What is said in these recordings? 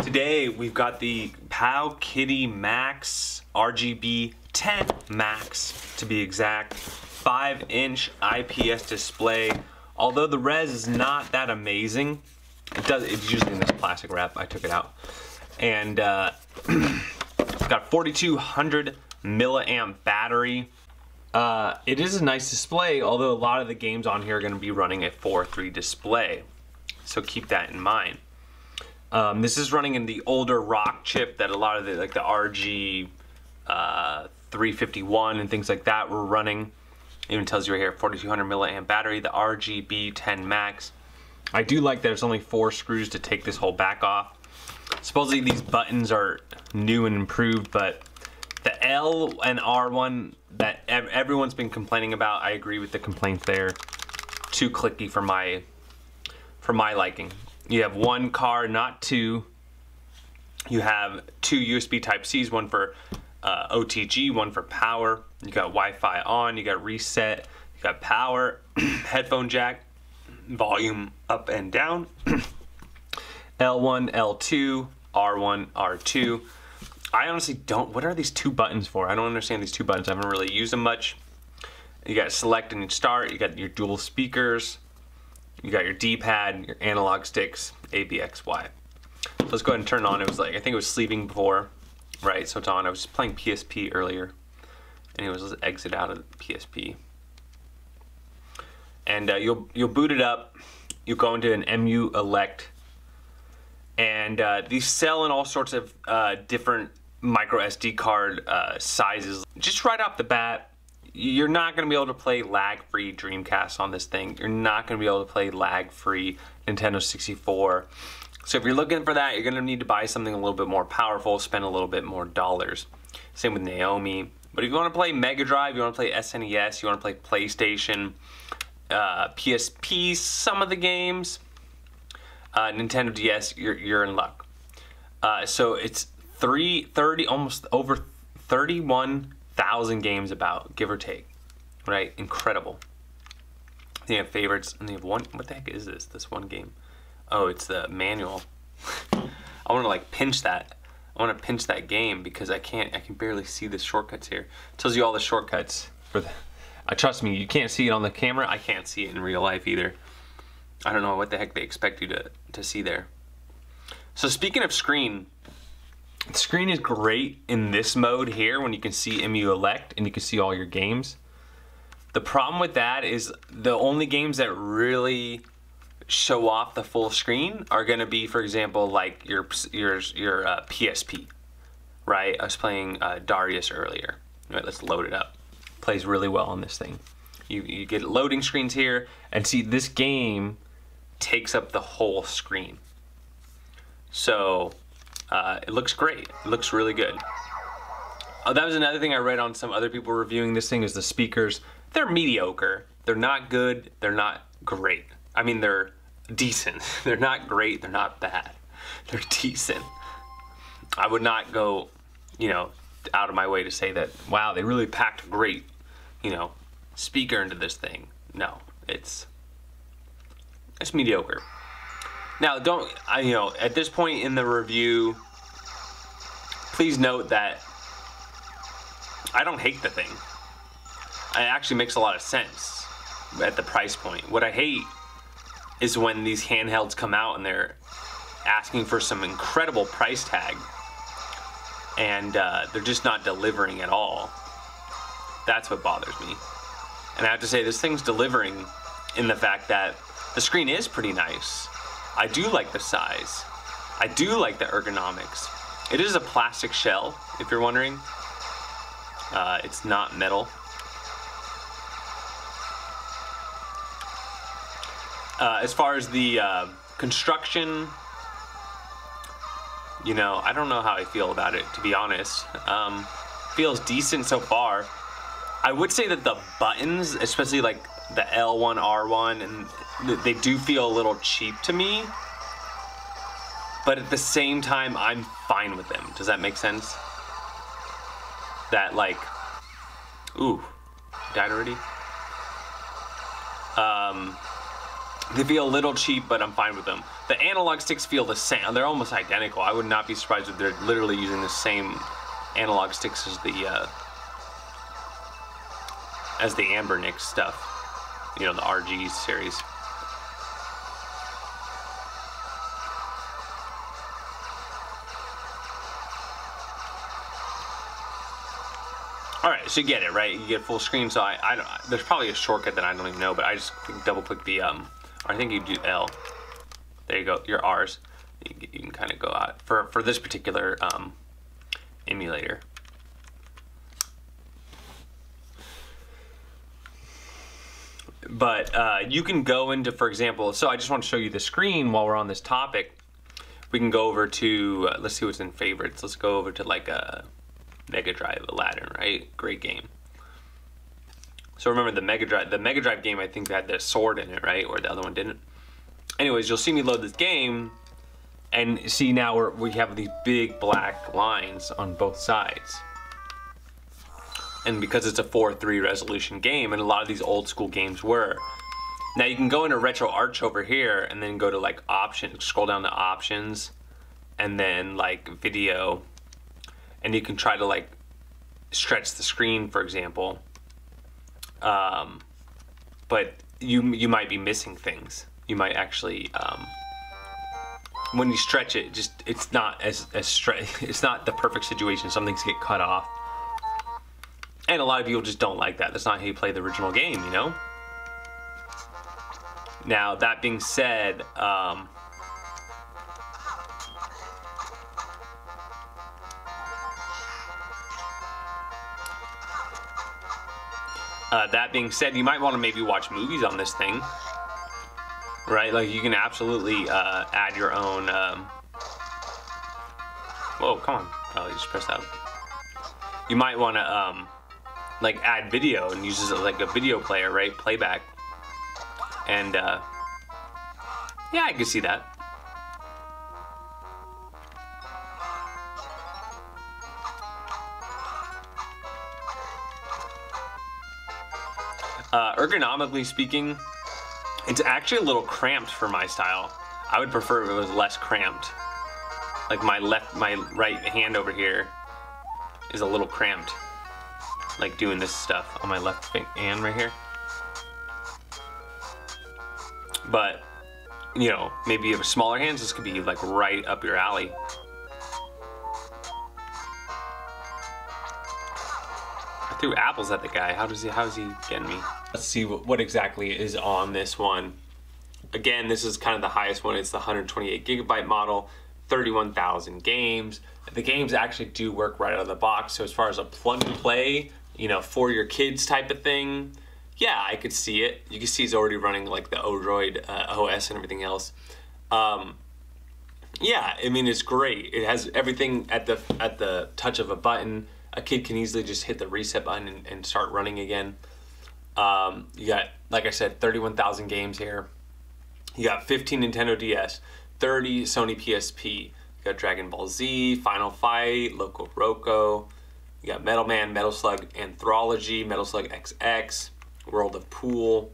Today we've got the Powkiddy RBGMax to be exact, 5-inch IPS display. Although the res is not that amazing, it's usually in this plastic wrap. I took it out, and it's got 4200 milliamp battery. It is a nice display, although a lot of the games on here are going to be running a 4:3 display, so keep that in mind. This is running in the older rock chip that a lot of the RG 351 and things like that were running. It even tells you right here, 4200 milliamp battery, the RGB10 Max. I do like that there's only 4 screws to take this whole back off. Supposedly these buttons are new and improved, but the L and R one that everyone's been complaining about, I agree with the complaints there. Too clicky for my liking. You have one card, not two. You have 2 USB Type-Cs, one for OTG, one for power. You got Wi-Fi on, you got reset, you got power, headphone jack, volume up and down, L1, L2, R1, R2. I honestly don't, what are these 2 buttons for? I don't understand these 2 buttons. I haven't really used them much. You got select and start, you got your dual speakers, you got your D-pad, your analog sticks, A, B, X, Y. So let's go ahead and turn it on. It was like, I think it was sleeping before, right? So it's on. I was playing PSP earlier. Anyways, let's exit out of PSP. And you'll boot it up. You'll go into an Emulate. And these sell in all sorts of different micro SD card sizes. Just right off the bat, you're not going to be able to play lag-free Dreamcast on this thing. You're not going to be able to play lag-free Nintendo 64. So if you're looking for that, you're going to need to buy something a little bit more powerful, spend a little bit more dollars. Same with Naomi. But if you want to play Mega Drive, you want to play SNES, you want to play PlayStation, PSP, some of the games, Nintendo DS, you're in luck. So it's almost over 31,000 games about, give or take, right? Incredible. They have favorites, and they have one. What the heck is this? This one game? Oh, it's the manual. I want to like pinch that. I want to pinch that game because I can barely see the shortcuts here. It tells you all the shortcuts for the. Trust me, you can't see it on the camera. I can't see it in real life either. I don't know what the heck they expect you to see there. So speaking of screen. The screen is great in this mode here when you can see Emulate and you can see all your games. The problem with that is the only games that really show off the full screen are going to be, for example, like your PSP, right? I was playing Darius earlier. Right, let's load it up. Plays really well on this thing. You get loading screens here, and see this game takes up the whole screen. So it looks great. It looks really good. That was another thing I read on some other people reviewing this thing is the speakers. They're mediocre. They're not good. They're not great. I mean, they're decent. They're not great. They're not bad. They're decent. I would not go, out of my way to say that, wow, they really packed a great, speaker into this thing. No, it's mediocre. Now, at this point in the review, please note that I don't hate the thing. It actually makes a lot of sense at the price point. What I hate is when these handhelds come out and they're asking for some incredible price tag and they're just not delivering at all. That's what bothers me. And I have to say, this thing's delivering in the fact that the screen is pretty nice. I do like the size. I do like the ergonomics. It is a plastic shell, if you're wondering. It's not metal. As far as the construction, I don't know how I feel about it, to be honest. Feels decent so far. I would say that the buttons, especially like the L1, R1, and they do feel a little cheap to me. But at the same time, I'm fine with them. Does that make sense? That like, ooh, died already? They feel a little cheap, but I'm fine with them. The analog sticks feel the same. They're almost identical. I would not be surprised if they're literally using the same analog sticks as the Amber Nix stuff. You know, the RG series. All right, so you get it, right? You get full screen. So I don't. There's probably a shortcut that I don't even know, but I just double click the I think you do L. There you go. Your R's. You can kind of go out for this particular emulator. But you can go into, for example. So I just want to show you the screen while we're on this topic. We can go over to let's see what's in favorites. Let's go over to like a Mega Drive, Aladdin, right? Great game. So remember the Mega Drive game, I think had the sword in it, right? Or the other one didn't. Anyways, you'll see me load this game and see now we have these big black lines on both sides. And because it's a 4:3 resolution game, and a lot of these old school games were. Now you can go into Retro Arch over here and then go to like options, scroll down to options, and then like video. And you can try to like stretch the screen, for example, but you might be missing things. You might actually, when you stretch it, it's not it's not the perfect situation. Some things get cut off, and a lot of people just don't like that. That's not how you play the original game, you know. Now that being said, you might want to maybe watch movies on this thing, right? Like you can absolutely add your own. Whoa, come on! Oh, you just pressed that. You might want to like add video and use it like a video player, right? Playback, and yeah, I can see that. Ergonomically speaking, it's actually a little cramped for my style. I would prefer if it was less cramped. Like my right hand over here is a little cramped. Like doing this stuff on my left hand right here. But, you know, maybe you have smaller hands, this could be like right up your alley. I threw apples at the guy. How is he getting me? Let's see what exactly is on this one. Again, this is kind of the highest one. It's the 128 gigabyte model, 31,000 games. The games actually do work right out of the box. So as far as a plug and play, you know, for your kids type of thing, yeah, I could see it. You can see it's already running like the Odroid OS and everything else. Yeah, I mean, it's great. It has everything at the touch of a button. A kid can easily just hit the reset button and start running again. You got, like I said, 31,000 games here. You got 15 Nintendo DS, 30 Sony PSP. You got Dragon Ball Z, Final Fight, Loco Roco. You got Metal Man, Metal Slug Anthology, Metal Slug XX, World of Pool.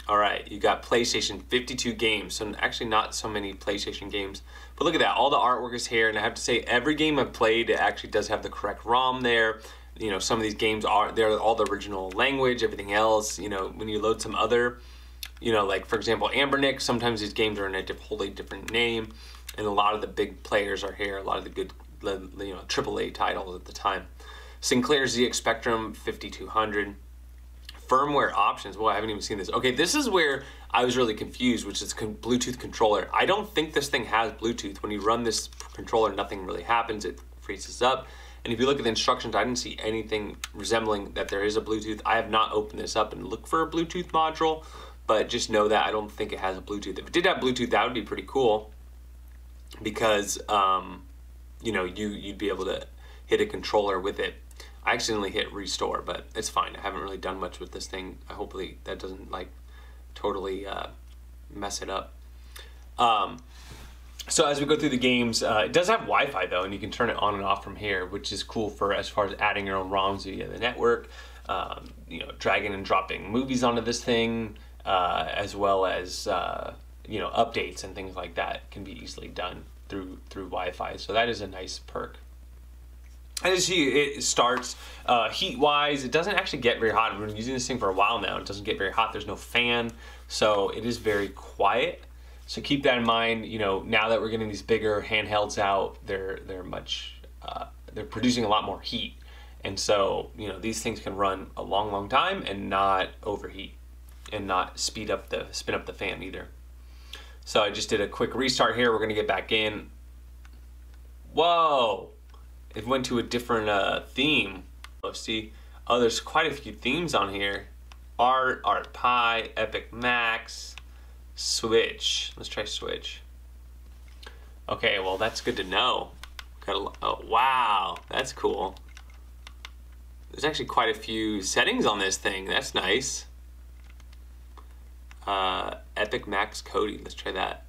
All right, you got PlayStation 52 games. So actually not so many PlayStation games. But look at that, all the artwork is here. And I have to say, every game I've played, it actually does have the correct ROM there. You know, some of these games they're all the original language, everything else. You know, when you load some other, you know, like for example, Amber Nix, sometimes these games are in a wholly different name. And a lot of the big players are here, a lot of the good, you know, AAA titles at the time. Sinclair ZX Spectrum 5200. Firmware options. Well, I haven't even seen this. Okay, this is where I was really confused, which is Bluetooth controller. I don't think this thing has Bluetooth. When you run this controller, nothing really happens. It freezes up. And if you look at the instructions, I didn't see anything resembling that there is a Bluetooth. I have not opened this up and looked for a Bluetooth module, but just know that I don't think it has a Bluetooth. If it did have Bluetooth, that would be pretty cool because, you know, you'd be able to hit a controller with it. I accidentally hit restore, but it's fine. I haven't really done much with this thing. Hopefully that doesn't like totally mess it up. So as we go through the games, it does have Wi-Fi though, and you can turn it on and off from here, which is cool for as far as adding your own ROMs via the network, you know, dragging and dropping movies onto this thing, as well as you know, updates and things like that can be easily done through Wi-Fi. So that is a nice perk. As you see, it starts heat-wise. It doesn't actually get very hot. We've been using this thing for a while now. It doesn't get very hot. There's no fan, so it is very quiet. So keep that in mind. You know, now that we're getting these bigger handhelds out, they're producing a lot more heat, and so you know, these things can run a long time and not overheat and not spin up the fan either. So I just did a quick restart here. We're gonna get back in. Whoa! It went to a different theme. Let's see. Oh, there's quite a few themes on here. Art Pi, Epic Max, Switch. Let's try Switch. Okay, well that's good to know. Oh wow, that's cool. There's actually quite a few settings on this thing. That's nice. Epic Max coding. Let's try that.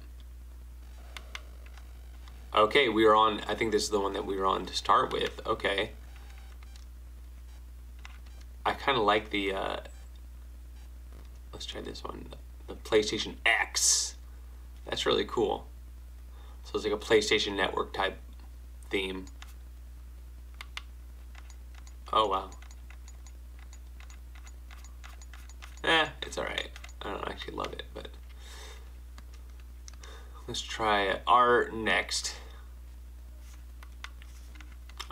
Okay, we were on, I think this is the one that we were on to start with. Okay. I kind of like the, let's try this one, the PlayStation X. That's really cool. So it's like a PlayStation Network type theme. Oh, wow. It's alright. I don't actually love it, but let's try art next.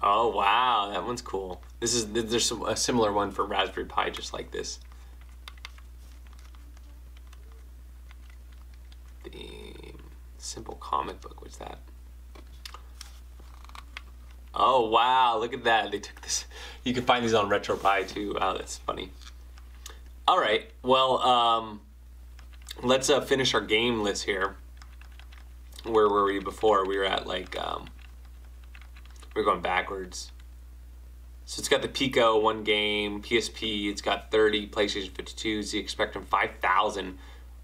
Oh wow, that one's cool. There's a similar one for Raspberry Pi, just like this. The simple comic book. What's that? Oh wow, look at that. They took this. You can find these on RetroPie too. Wow, that's funny. All right, well, let's finish our game list here. Where were we before? We were at like, we're going backwards. So it's got the Pico, 1 game, PSP, it's got 30, PlayStation 52, ZX Spectrum 5000,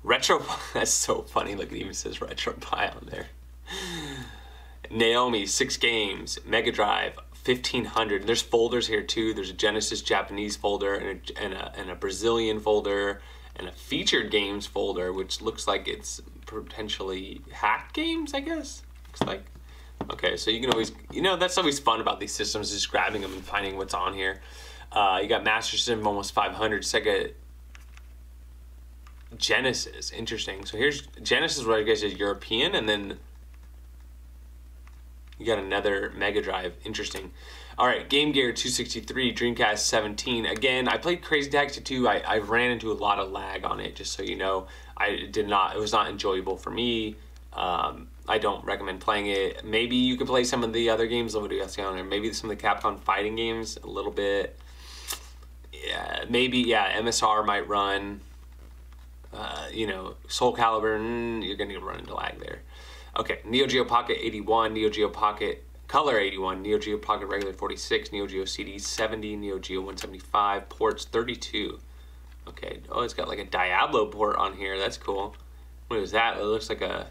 RetroPie, that's so funny, look, it even says RetroPie on there. Naomi, 6 games, Mega Drive, 1500, there's folders here too, there's a Genesis Japanese folder and a Brazilian folder, and a featured games folder, which looks like it's potentially hacked games, I guess. Looks like. Okay, so you can always, you know, that's always fun about these systems, just grabbing them and finding what's on here. You got Master System, almost 500, Sega Genesis, interesting. So here's Genesis, what I guess is European, and then you got another Mega Drive, interesting. All right, Game Gear 263, Dreamcast 17. Again, I played Crazy Taxi 2. I ran into a lot of lag on it, just so you know. It was not enjoyable for me. I don't recommend playing it. Maybe you could play some of the other games. What do you see on there? Maybe some of the Capcom fighting games a little bit. Yeah, maybe, yeah, MSR might run. You know, Soul Calibur, you're gonna run into lag there. Okay, Neo Geo Pocket 81, Neo Geo Pocket Color 81, Neo Geo Pocket Regular 46, Neo Geo CD 70, Neo Geo 175, ports 32. Okay, oh, it's got like a Diablo port on here. That's cool. What is that? It looks like a,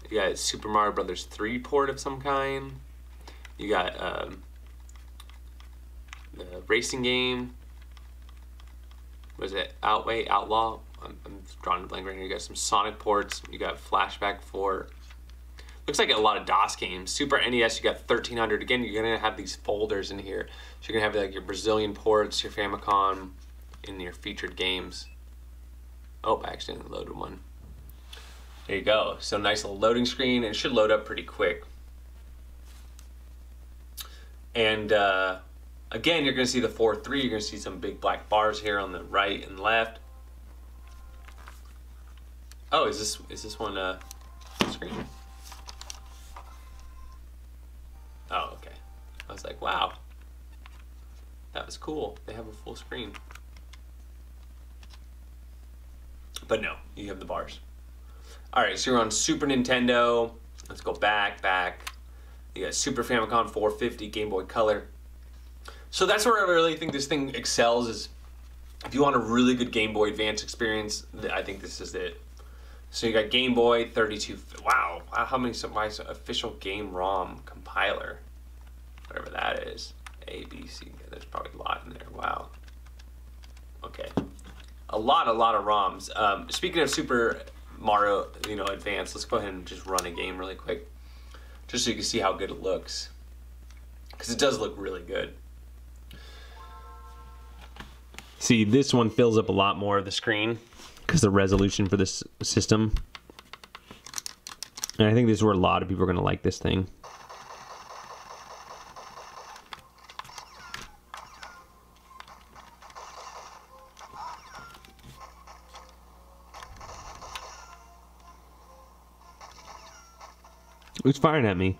you got Super Mario Brothers 3 port of some kind. You got the racing game. What is it? Outlaw? I'm drawing a blank right here. You got some Sonic ports. You got Flashback 4. Looks like a lot of DOS games. Super NES, you got 1300. Again, you're gonna have these folders in here. So you're gonna have like your Brazilian ports, your Famicom, and your featured games. Oh, I accidentally loaded one. There you go. So nice little loading screen, and it should load up pretty quick. And again, you're gonna see the 4.3. You're gonna see some big black bars here on the right and left. Oh, is this one screen? Oh, okay. I was like, wow, that was cool. They have a full screen. But no, you have the bars. All right, so you're on Super Nintendo. Let's go back. You got Super Famicom 450, Game Boy Color. So that's where I really think this thing excels, is if you want a really good Game Boy Advance experience, I think this is it. So you got Game Boy 32. Wow, how many? Why is official game ROM compiler? Whatever that is. A, B, C. There's probably a lot in there. Wow. Okay. a lot of ROMs. Speaking of Super Mario, you know, Advance, let's go ahead and just run a game really quick, just so you can see how good it looks, because it does look really good. See, this one fills up a lot more of the screen because the resolution for this system. And I think this is where a lot of people are going to like this thing. Who's firing at me?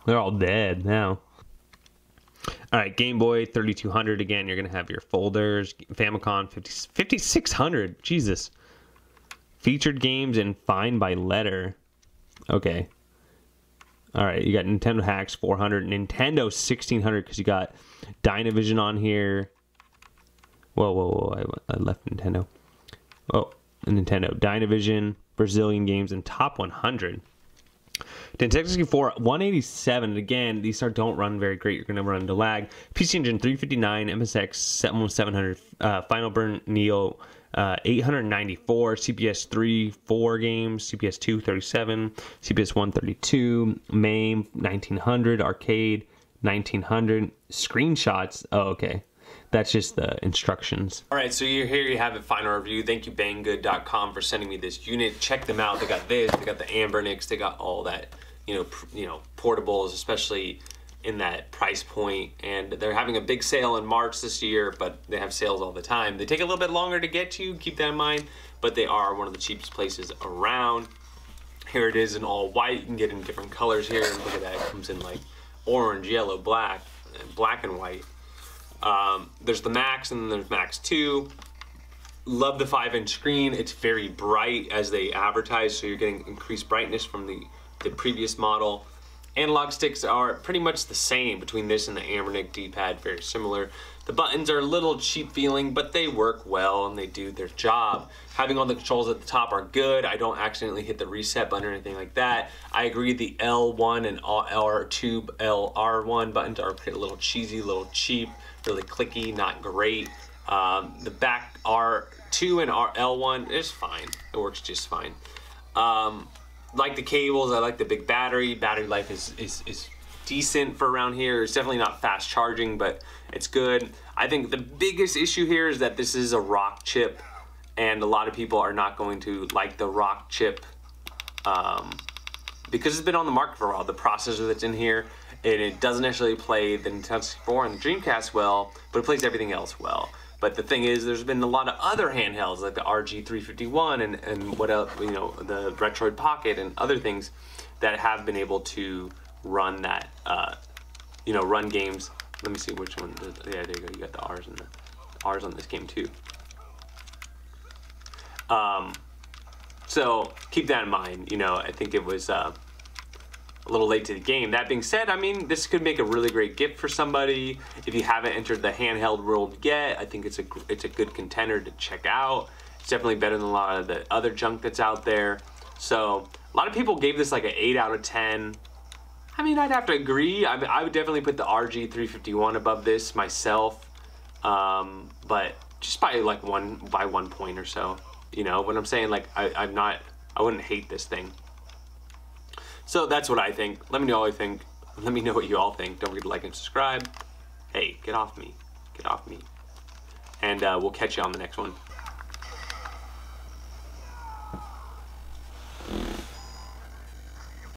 They're all dead now. All right, Game Boy 3200 again. You're gonna have your folders. Famicom 5600. Jesus. Featured games and fine by letter. Okay. All right, you got Nintendo Hacks 400, Nintendo 1600 because you got Dynavision on here. Whoa! I left Nintendo. Oh, Nintendo Dynavision, Brazilian games, and Top 100. Nintendo 64 187. Again, these don't run very great. You're going to run into lag. PC Engine 359, MSX 700, Final Burn Neo 894, CPS 3 4 games, CPS 2 37, CPS 1 32, MAME 1900, Arcade 1900, screenshots. Oh, okay. That's just the instructions. All right, so here you have it, final review. Thank you, Banggood.com, for sending me this unit. Check them out. They got this. They got the Ambernix. They got all that, you know, portables, especially in that price point. And they're having a big sale in March this year, but they have sales all the time. They take a little bit longer to get to. Keep that in mind. But they are one of the cheapest places around. Here it is in all white. You can get in different colors here. Look at that. It comes in like orange, yellow, black and white. There's the Max, and then there's Max 2. Love the 5-inch screen. It's very bright as they advertise, so you're getting increased brightness from the previous model. Analog sticks are pretty much the same between this and the Ambernic D-pad, very similar. The buttons are a little cheap feeling, but they work well and they do their job. Having all the controls at the top are good. I don't accidentally hit the reset button or anything like that. I agree the L1 and R2, R1 buttons are a little cheesy, a little cheap, really clicky, not great. The back R2 and L1 is fine. It works just fine. Like the cables, I like the big battery. Battery life is decent for around here. It's definitely not fast charging, but it's good. I think the biggest issue here is that this is a rock chip, and a lot of people are not going to like the rock chip because it's been on the market for a while. The processor that's in here, and it doesn't necessarily play the Nintendo 64 and the Dreamcast well, but it plays everything else well. But the thing is, there's been a lot of other handhelds like the RG351 and what else, you know, the Retroid Pocket and other things that have been able to run that, you know, run games. Let me see which one. Yeah, there you go. You got the R's and the R's on this game too. So keep that in mind. You know, I think it was a little late to the game. That being said, I mean, this could make a really great gift for somebody. If you haven't entered the handheld world yet, I think it's a good contender to check out. It's definitely better than a lot of the other junk that's out there. So a lot of people gave this like an 8 out of 10. I mean, I'd have to agree. I would definitely put the RG351 above this myself, but just by like one point or so. You know what I'm saying? Like I wouldn't hate this thing. So that's what I think. Let me know what you think. Let me know what you all think. Don't forget to like and subscribe. Hey, get off me. Get off me. And we'll catch you on the next one.